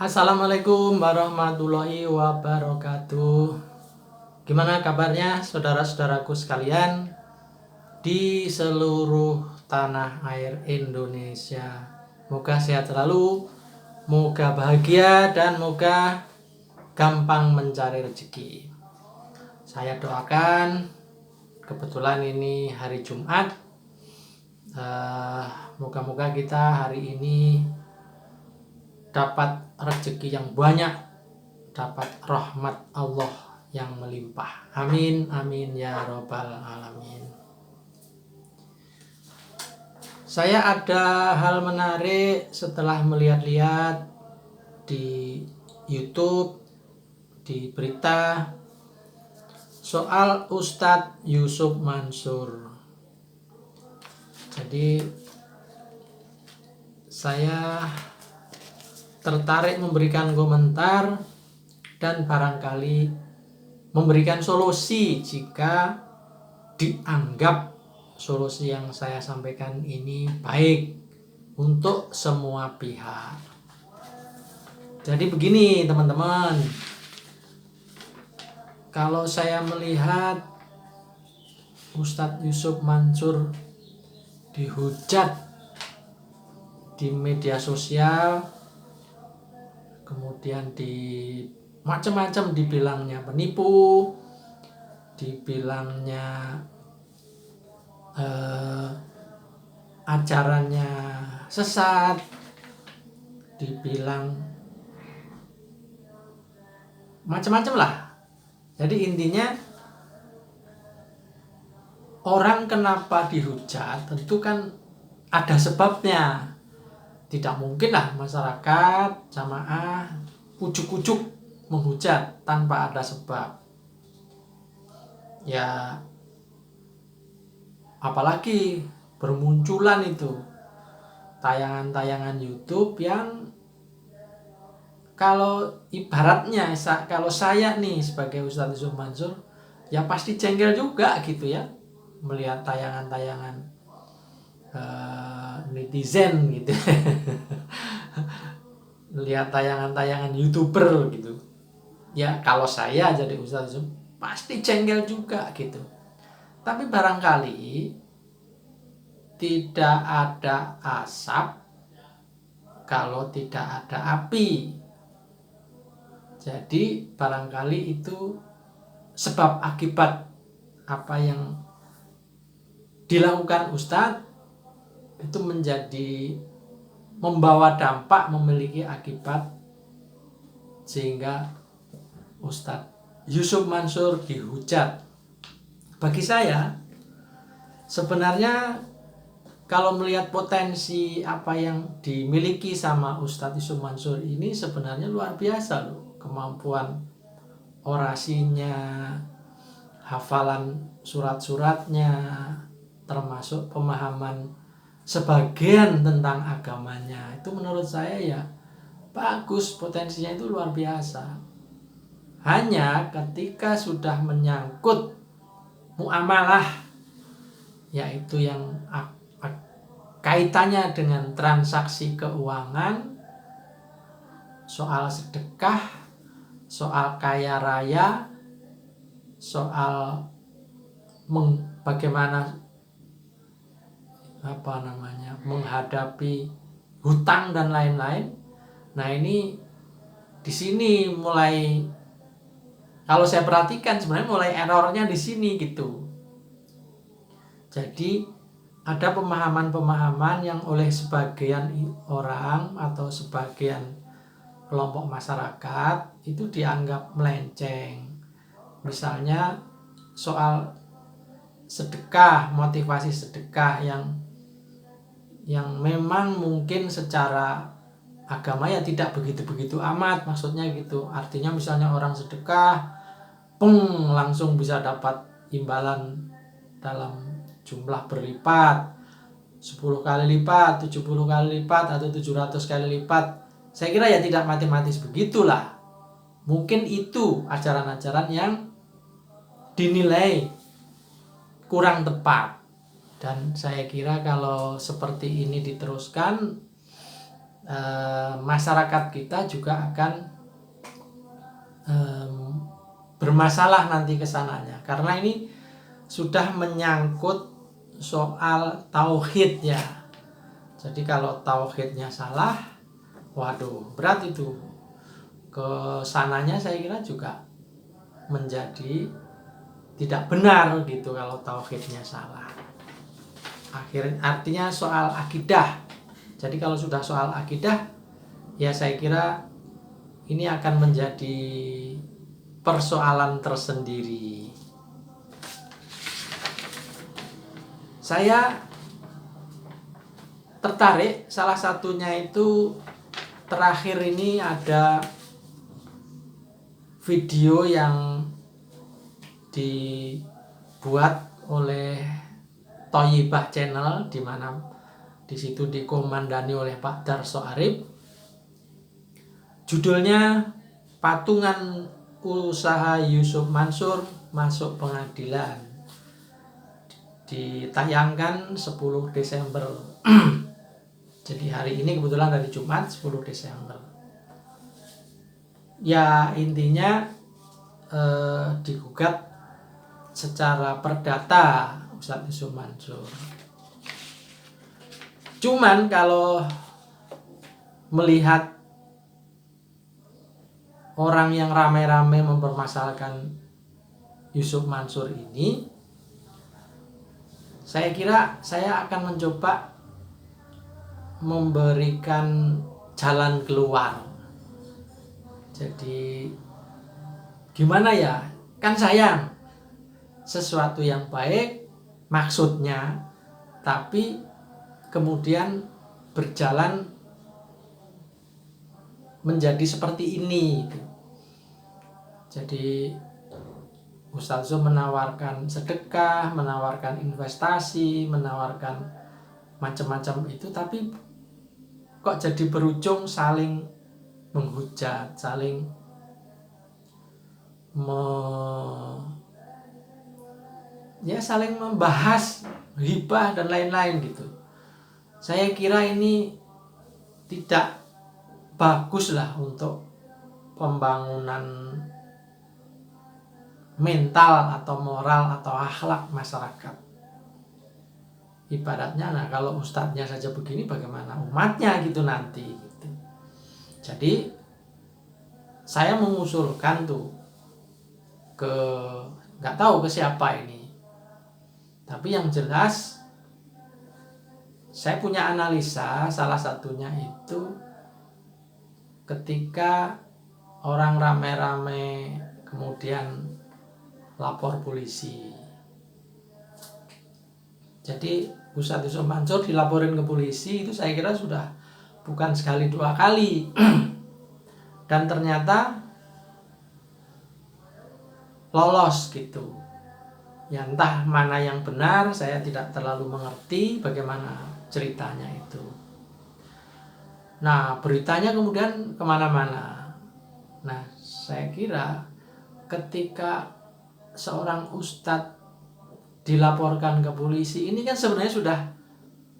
Assalamualaikum warahmatullahi wabarakatuh. Gimana kabarnya saudara-saudaraku sekalian di seluruh tanah air Indonesia? Moga sehat selalu, moga bahagia, dan moga gampang mencari rezeki. Saya doakan, kebetulan ini hari Jumat, moga-moga kita hari ini dapat rezeki yang banyak, dapat rahmat Allah yang melimpah. Amin, amin ya robbal alamin. Saya ada hal menarik setelah melihat-lihat di YouTube, di berita soal Ustadz Yusuf Mansur. Jadi saya tertarik memberikan komentar dan barangkali memberikan solusi jika dianggap solusi yang saya sampaikan ini baik untuk semua pihak. Jadi begini teman-teman, kalau saya melihat Ustadz Yusuf Mansur dihujat di media sosial, kemudian macam-macam dibilangnya penipu, dibilangnya ajarannya sesat, dibilang macam-macam lah. Jadi intinya orang kenapa dihujat tentu kan ada sebabnya. Tidak mungkin lah masyarakat jamaah ujuk-ujuk menghujat tanpa ada sebab. Ya apalagi bermunculan itu tayangan-tayangan YouTube yang kalau ibaratnya kalau saya nih sebagai Ustadz Yusuf Mansur ya pasti jengkel juga gitu ya melihat tayangan-tayangan netizen gitu lihat tayangan-tayangan YouTuber gitu ya. Kalau saya jadi Ustadz Yusuf pasti jengkel juga gitu. Tapi barangkali tidak ada asap kalau tidak ada api. Jadi barangkali itu sebab akibat apa yang dilakukan Ustadz itu menjadi membawa dampak, memiliki akibat sehingga Ustadz Yusuf Mansur dihujat. Bagi saya sebenarnya kalau melihat potensi apa yang dimiliki sama Ustadz Yusuf Mansur ini sebenarnya luar biasa loh. Kemampuan orasinya, hafalan surat-suratnya, termasuk pemahaman sebagian tentang agamanya, itu menurut saya ya bagus, potensinya itu luar biasa. Hanya ketika sudah menyangkut muamalah, yaitu yang kaitannya dengan transaksi keuangan, soal sedekah, soal kaya raya, soal bagaimana menghadapi hutang dan lain-lain. Nah ini di sini mulai, kalau saya perhatikan sebenarnya mulai errornya di sini gitu. Jadi ada pemahaman-pemahaman yang oleh sebagian orang atau sebagian kelompok masyarakat itu dianggap melenceng. Misalnya soal sedekah, motivasi sedekah yang memang mungkin secara agama ya tidak begitu-begitu amat, maksudnya gitu. Artinya misalnya orang sedekah langsung bisa dapat imbalan dalam jumlah berlipat, 10 kali lipat, 70 kali lipat, atau 700 kali lipat. Saya kira ya tidak matematis begitulah. Mungkin itu ajaran-ajaran yang dinilai kurang tepat. Dan saya kira kalau seperti ini diteruskan, masyarakat kita juga akan bermasalah nanti kesananya, karena ini sudah menyangkut soal tauhid ya. Jadi kalau tauhidnya salah, waduh berat itu. Kesananya saya kira juga menjadi tidak benar gitu kalau tauhidnya salah. Artinya soal akidah. Jadi kalau sudah soal akidah, ya saya kira ini akan menjadi persoalan tersendiri. Saya tertarik, salah satunya itu terakhir ini ada video yang dibuat oleh Thayyibah Channel, di mana di situ dikomandani oleh Pak Darso Arif. Judulnya Patungan Usaha Yusuf Mansur Masuk Pengadilan. Ditayangkan 10 Desember. Jadi hari ini kebetulan hari Jumat 10 Desember. Ya intinya digugat secara perdata Ustadz Yusuf Mansur. Cuman kalau melihat orang yang ramai-ramai mempermasalahkan Yusuf Mansur ini, saya kira saya akan mencoba memberikan jalan keluar. Jadi gimana ya, kan sayang sesuatu yang baik maksudnya, tapi kemudian berjalan menjadi seperti ini. Jadi Ustadz Zul menawarkan sedekah, menawarkan investasi, menawarkan macam-macam itu, tapi kok jadi berujung saling menghujat, saling saling membahas hibah dan lain-lain gitu. Saya kira ini tidak bagus lah untuk pembangunan mental atau moral atau akhlak masyarakat. Ibaratnya, nah kalau ustadznya saja begini, bagaimana umatnya gitu nanti gitu. Jadi saya mengusulkan tuh nggak tahu ke siapa ini, tapi yang jelas saya punya analisa. Salah satunya itu ketika orang rame-rame kemudian lapor polisi. Jadi Ustadz Yusuf Mansur dilaporin ke polisi itu saya kira sudah bukan sekali dua kali. Dan ternyata lolos gitu. Ya entah mana yang benar, saya tidak terlalu mengerti bagaimana ceritanya itu. Nah beritanya kemudian kemana-mana. Nah saya kira ketika seorang ustadz dilaporkan ke polisi, ini kan sebenarnya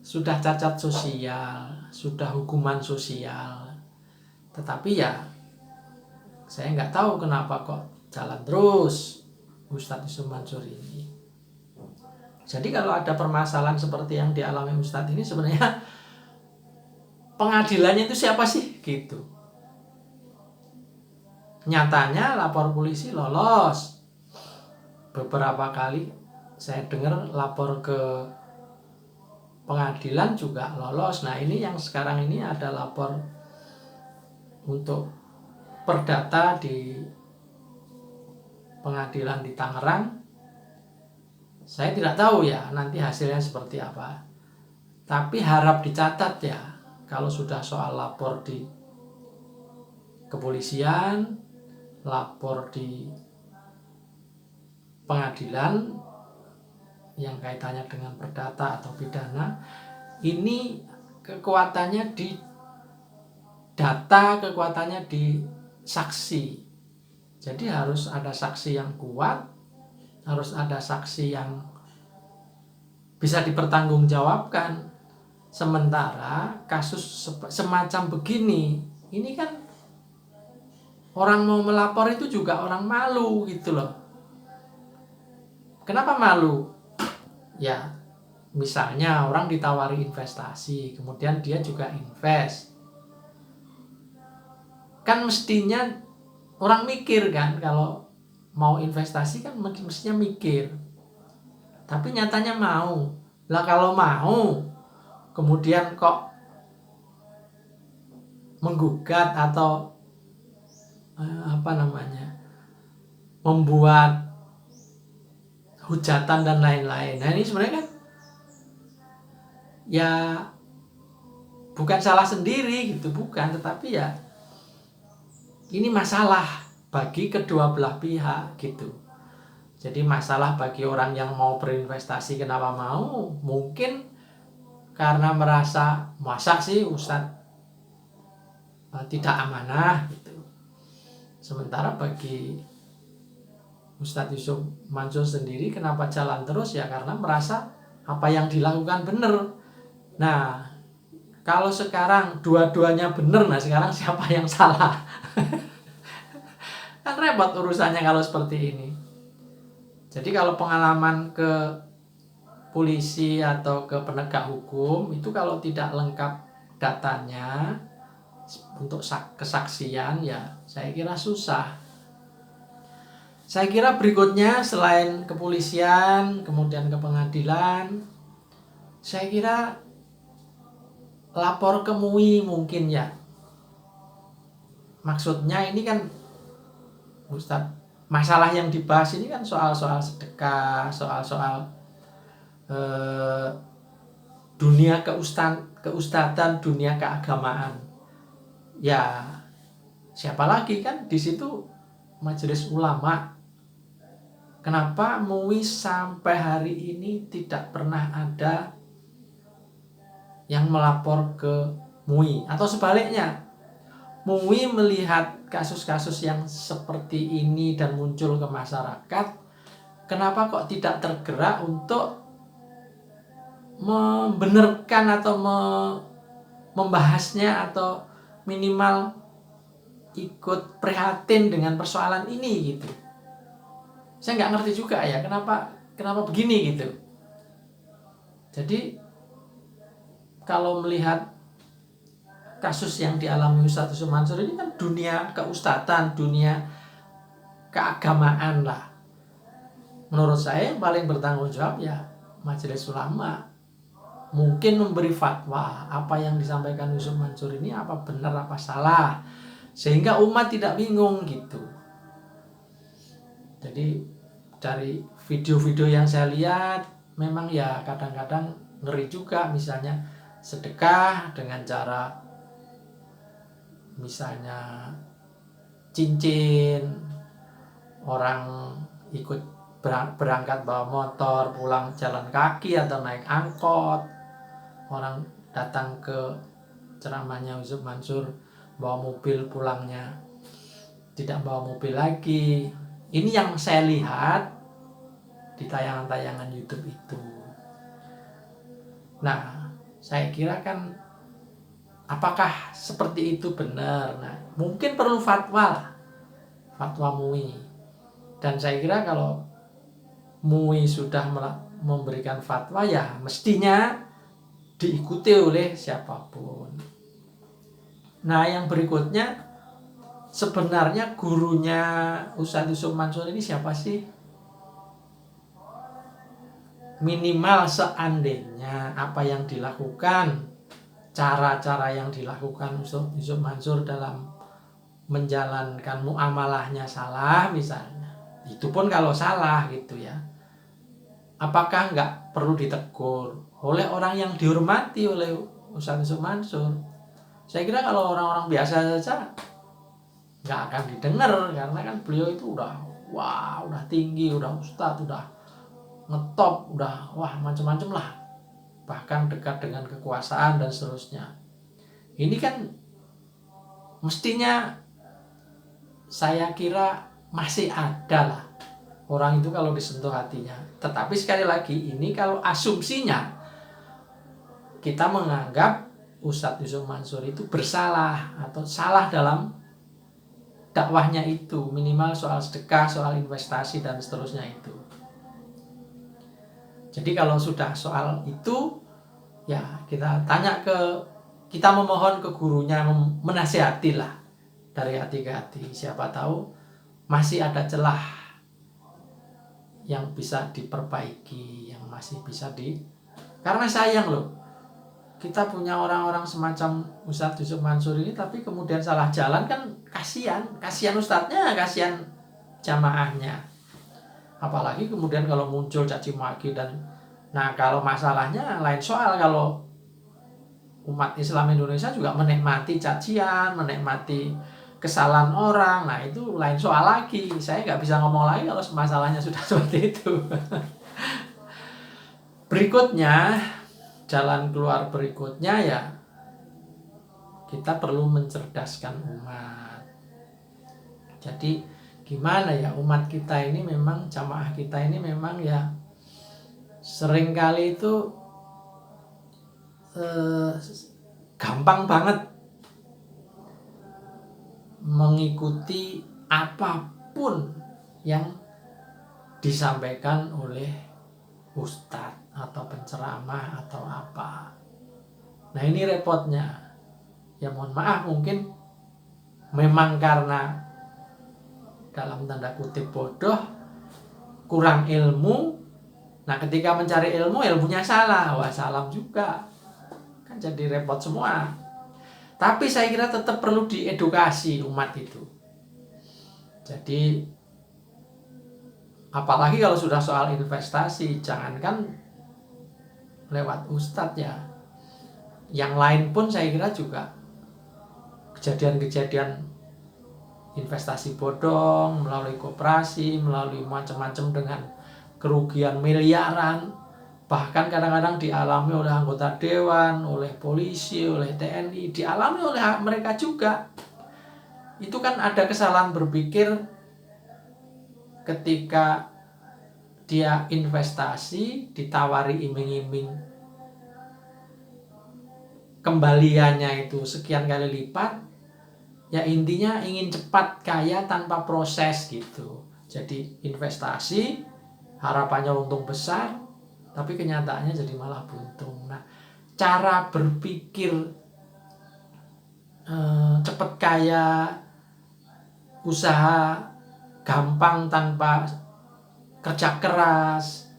sudah cacat sosial, sudah hukuman sosial. Tetapi ya saya nggak tahu kenapa kok jalan terus Ustadz Yusuf Mansur ini. Jadi kalau ada permasalahan seperti yang dialami Ustadz ini, sebenarnya pengadilannya itu siapa sih gitu. Nyatanya lapor polisi lolos. Beberapa kali saya dengar lapor ke pengadilan juga lolos. Nah ini yang sekarang ini ada lapor untuk perdata di pengadilan di Tangerang. Saya tidak tahu ya nanti hasilnya seperti apa. Tapi harap dicatat ya, kalau sudah soal lapor di kepolisian, lapor di pengadilan yang kaitannya dengan perdata atau pidana, ini kekuatannya di data, kekuatannya di saksi. Jadi harus ada saksi yang kuat, harus ada saksi yang bisa dipertanggungjawabkan. Sementara kasus semacam begini, ini kan orang mau melapor itu juga orang malu gitu loh. Kenapa malu? Ya, misalnya orang ditawari investasi, kemudian dia juga invest. Kan mestinya orang mikir kan, kalau mau investasi kan mestinya mikir. Tapi nyatanya mau. Lah kalau mau, kemudian kok menggugat atau membuat hujatan dan lain-lain. Nah ini sebenarnya kan ya bukan salah sendiri gitu, bukan, tetapi ya ini masalah bagi kedua belah pihak gitu. Jadi masalah bagi orang yang mau berinvestasi, kenapa mau? Mungkin karena merasa masa sih Ustadz tidak amanah gitu. Sementara bagi Ustadz Yusuf Mansur sendiri kenapa jalan terus, ya karena merasa apa yang dilakukan benar. Nah, kalau sekarang dua-duanya benar, nah sekarang siapa yang salah? Kan repot urusannya kalau seperti ini. Jadi kalau pengalaman ke polisi atau ke penegak hukum itu kalau tidak lengkap datanya untuk kesaksian, ya saya kira susah. Saya kira berikutnya selain kepolisian, kemudian ke pengadilan, saya kira lapor ke MUI mungkin ya. Maksudnya ini kan Ustadz, masalah yang dibahas ini kan soal-soal sedekah, soal-soal dunia keustadan, dunia keagamaan. Ya siapa lagi kan di situ majelis ulama. Kenapa MUI sampai hari ini tidak pernah ada yang melapor ke MUI? Atau sebaliknya, MUI melihat kasus-kasus yang seperti ini dan muncul ke masyarakat, kenapa kok tidak tergerak untuk membenarkan atau membahasnya atau minimal ikut prihatin dengan persoalan ini gitu. Saya nggak ngerti juga ya kenapa begini gitu. Jadi kalau melihat kasus yang dialami Ustadz Yusuf Mansur ini kan dunia keustadan, dunia keagamaan lah. Menurut saya yang paling bertanggung jawab ya majelis ulama. Mungkin memberi fatwa apa yang disampaikan Yusuf Mansur ini apa benar apa salah, sehingga umat tidak bingung gitu. Jadi dari video-video yang saya lihat memang ya kadang-kadang ngeri juga, misalnya sedekah dengan cara misalnya cincin, orang ikut berangkat bawa motor pulang jalan kaki atau naik angkot, orang datang ke ceramahnya Yusuf Mansur bawa mobil pulangnya tidak bawa mobil lagi. Ini yang saya lihat di tayangan-tayangan YouTube itu. Nah, saya kira kan apakah seperti itu benar? Nah, mungkin perlu fatwa MUI. Dan saya kira kalau MUI sudah memberikan fatwa ya mestinya diikuti oleh siapapun. Nah, yang berikutnya, sebenarnya gurunya Ustadz Yusuf Mansur ini siapa sih? Minimal seandainya apa yang dilakukan, cara-cara yang dilakukan Yusuf Mansur dalam menjalankan muamalahnya salah misalnya, itu pun kalau salah gitu ya, apakah nggak perlu ditegur oleh orang yang dihormati oleh Ustadz Yusuf Mansur? Saya kira kalau orang-orang biasa saja nggak akan didengar, karena kan beliau itu udah tinggi, udah ustadz, udah ngetop, udah macam-macam lah, bahkan dekat dengan kekuasaan dan seterusnya. Ini kan mestinya saya kira masih ada lah orang itu kalau disentuh hatinya. Tetapi sekali lagi ini kalau asumsinya kita menganggap Ustadz Yusuf Mansur itu bersalah atau salah dalam dakwahnya itu, minimal soal sedekah, soal investasi dan seterusnya itu. Jadi kalau sudah soal itu, ya kita tanya kita memohon ke gurunya, menasihatilah dari hati ke hati. Siapa tahu masih ada celah yang bisa diperbaiki, yang masih bisa karena sayang loh, kita punya orang-orang semacam Ustadz Yusuf Mansur ini, tapi kemudian salah jalan kan kasihan ustadznya, kasihan jamaahnya. Apalagi kemudian kalau muncul caci maki kalau masalahnya lain soal, kalau umat Islam Indonesia juga menikmati cacian, menikmati kesalahan orang, nah itu lain soal lagi. Saya nggak bisa ngomong lagi kalau masalahnya sudah seperti itu. Berikutnya, jalan keluar berikutnya ya kita perlu mencerdaskan umat. Jadi gimana ya, umat kita ini memang, jamaah kita ini memang ya seringkali itu gampang banget mengikuti apapun yang disampaikan oleh ustadz atau penceramah atau apa. Nah ini repotnya. Ya mohon maaf, mungkin memang karena dalam tanda kutip bodoh, kurang ilmu. Nah ketika mencari ilmu, ilmunya salah, wah salam juga, kan jadi repot semua. Tapi saya kira tetap perlu diedukasi umat itu. Jadi apalagi kalau sudah soal investasi, jangankan lewat ustadz ya, yang lain pun saya kira juga kejadian-kejadian investasi bodong melalui koperasi, melalui macam-macam dengan kerugian miliaran, bahkan kadang-kadang dialami oleh anggota dewan, oleh polisi, oleh TNI, dialami oleh mereka juga. Itu kan ada kesalahan berpikir ketika dia investasi, ditawari iming-iming kembaliannya itu sekian kali lipat, ya intinya ingin cepat kaya tanpa proses gitu. Jadi investasi, harapannya untung besar, tapi kenyataannya jadi malah buntung. Nah, cara berpikir cepat kaya, usaha gampang tanpa kerja keras,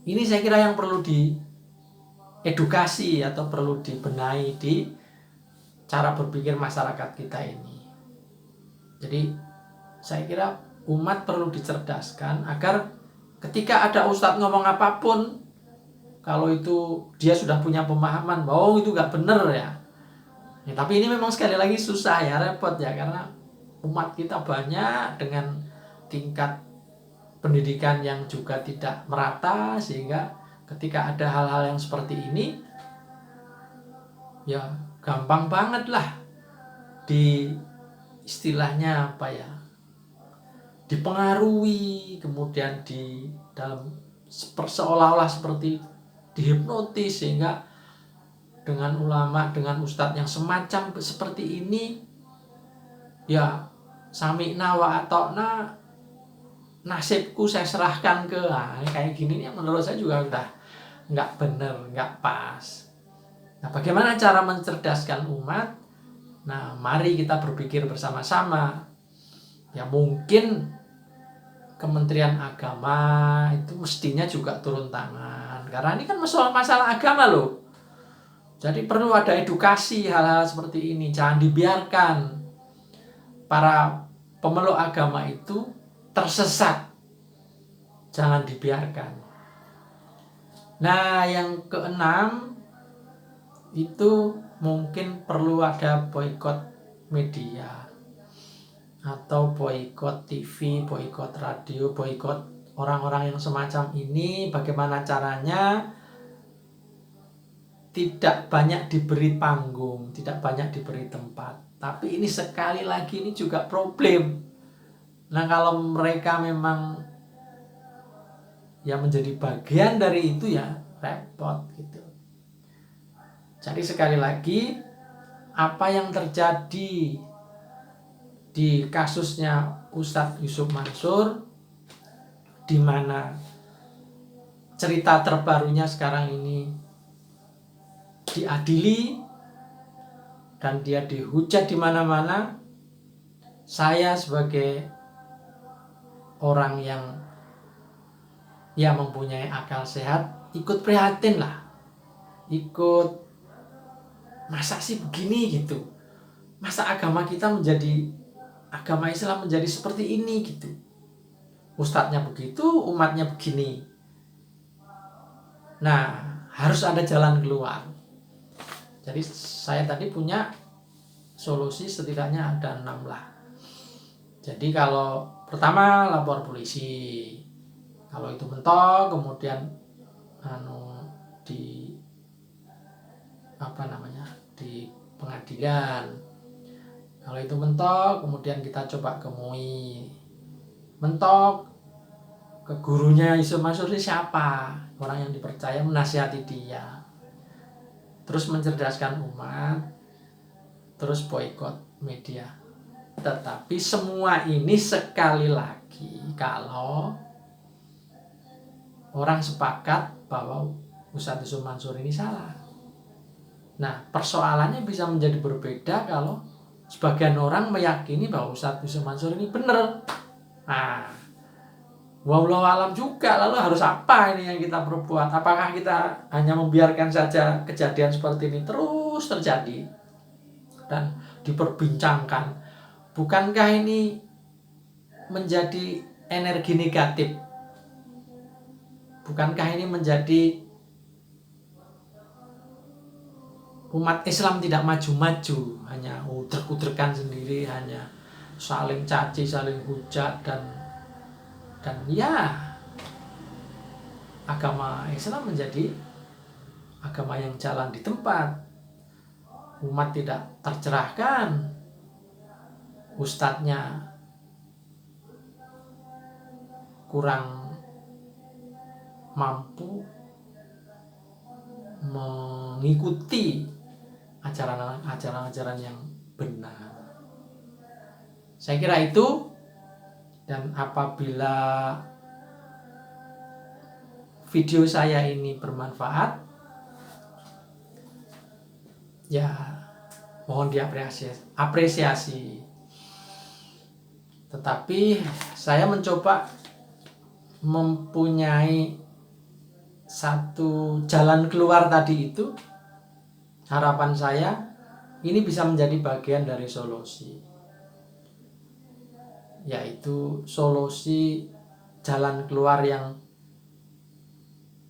ini saya kira yang perlu diedukasi atau perlu dibenahi di cara berpikir masyarakat kita ini. Jadi saya kira umat perlu dicerdaskan agar ketika ada ustadz ngomong apapun, kalau itu dia sudah punya pemahaman bahwa itu gak bener ya. Tapi ini memang sekali lagi susah ya, repot ya, karena umat kita banyak dengan tingkat pendidikan yang juga tidak merata, sehingga ketika ada hal-hal yang seperti ini ya gampang banget lah istilahnya apa ya, dipengaruhi, kemudian di dalam seolah-olah seperti dihipnotis, sehingga dengan ulama, dengan ustadz yang semacam seperti ini ya sami'na wa ata'na, nasibku saya serahkan ke kayak gini nih, menurut saya juga udah nggak bener, nggak pas. Nah bagaimana cara mencerdaskan umat? Nah mari kita berpikir bersama-sama. Ya mungkin Kementerian Agama itu mestinya juga turun tangan, karena ini kan masalah agama loh. Jadi perlu ada edukasi hal-hal seperti ini. Jangan dibiarkan para pemeluk agama itu tersesat, jangan dibiarkan. Nah yang keenam itu mungkin perlu ada boikot media atau boikot TV, boikot radio, boikot orang-orang yang semacam ini. Bagaimana caranya? Tidak banyak diberi panggung, tidak banyak diberi tempat. Tapi ini sekali lagi ini juga problem. Nah kalau mereka memang ya menjadi bagian dari itu ya repot gitu. Jadi sekali lagi, apa yang terjadi di kasusnya Ustadz Yusuf Mansur, di mana cerita terbarunya sekarang ini diadili dan dia dihujat di mana-mana, saya sebagai orang yang mempunyai akal sehat ikut prihatin lah, ikut, masa sih begini gitu, masa agama Islam menjadi seperti ini gitu, ustadznya begitu, umatnya begini. Nah, harus ada jalan keluar. Jadi saya tadi punya solusi setidaknya ada 6 lah. Jadi kalau pertama lapor polisi, kalau itu mentok kemudian di di pengadilan. Kalau itu mentok kemudian kita coba ke MUI. Mentok, ke gurunya Yusuf Mansur ini siapa, orang yang dipercaya, menasihati dia, terus mencerdaskan umat, terus boikot media. Tetapi semua ini sekali lagi kalau orang sepakat bahwa Ustadz Yusuf Mansur ini salah. Nah, persoalannya bisa menjadi berbeda kalau sebagian orang meyakini bahwa Ustadz Yusuf Mansur ini benar. Nah, wallahu alam juga, lalu harus apa ini yang kita perbuat? Apakah kita hanya membiarkan saja kejadian seperti ini terus terjadi dan diperbincangkan? Bukankah ini menjadi energi negatif? Bukankah ini menjadi umat Islam tidak maju-maju, hanya udrek-udrekan sendiri, hanya saling caci, saling hujat, dan ya, agama Islam menjadi agama yang jalan di tempat, umat tidak tercerahkan, ustadznya kurang mampu mengikuti ajaran-ajaran yang benar. Saya kira itu. Dan apabila video saya ini bermanfaat, ya mohon diapresiasi. Tetapi saya mencoba mempunyai satu jalan keluar tadi itu. Harapan saya ini bisa menjadi bagian dari solusi, yaitu solusi jalan keluar yang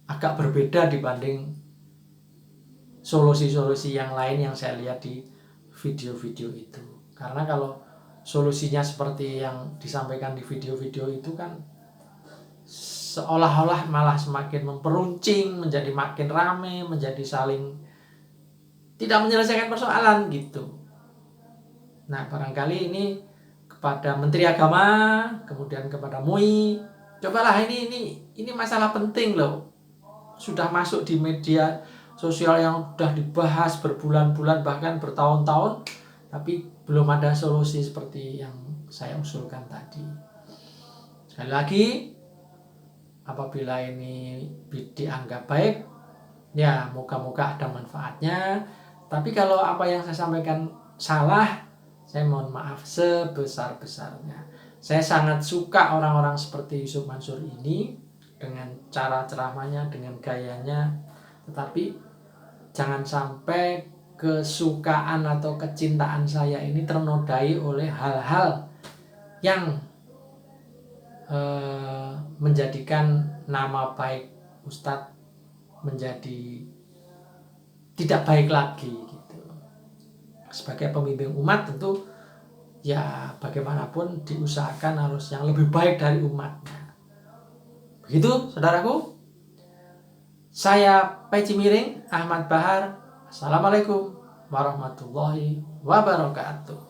agak berbeda dibanding solusi-solusi yang lain yang saya lihat di video-video itu. Karena kalau solusinya seperti yang disampaikan di video-video itu kan seolah-olah malah semakin memperuncing, menjadi makin rame, menjadi saling tidak menyelesaikan persoalan gitu. Nah, barangkali ini kepada Menteri Agama, kemudian kepada MUI, cobalah ini masalah penting loh. Sudah masuk di media sosial yang sudah dibahas berbulan-bulan bahkan bertahun-tahun, tapi belum ada solusi seperti yang saya usulkan tadi. Sekali lagi, apabila ini dianggap baik, ya moga-moga ada manfaatnya. Tapi kalau apa yang saya sampaikan salah, saya mohon maaf sebesar-besarnya. Saya sangat suka orang-orang seperti Yusuf Mansur ini dengan cara ceramahnya, dengan gayanya. Tetapi jangan sampai kesukaan atau kecintaan saya ini ternodai oleh hal-hal yang menjadikan nama baik Ustadz menjadi tidak baik lagi gitu. Sebagai pemimpin umat tentu ya bagaimanapun diusahakan harus yang lebih baik dari umatnya. Begitu saudaraku. Saya Peci Miring Ahmad Bahar. Assalamualaikum warahmatullahi wabarakatuh.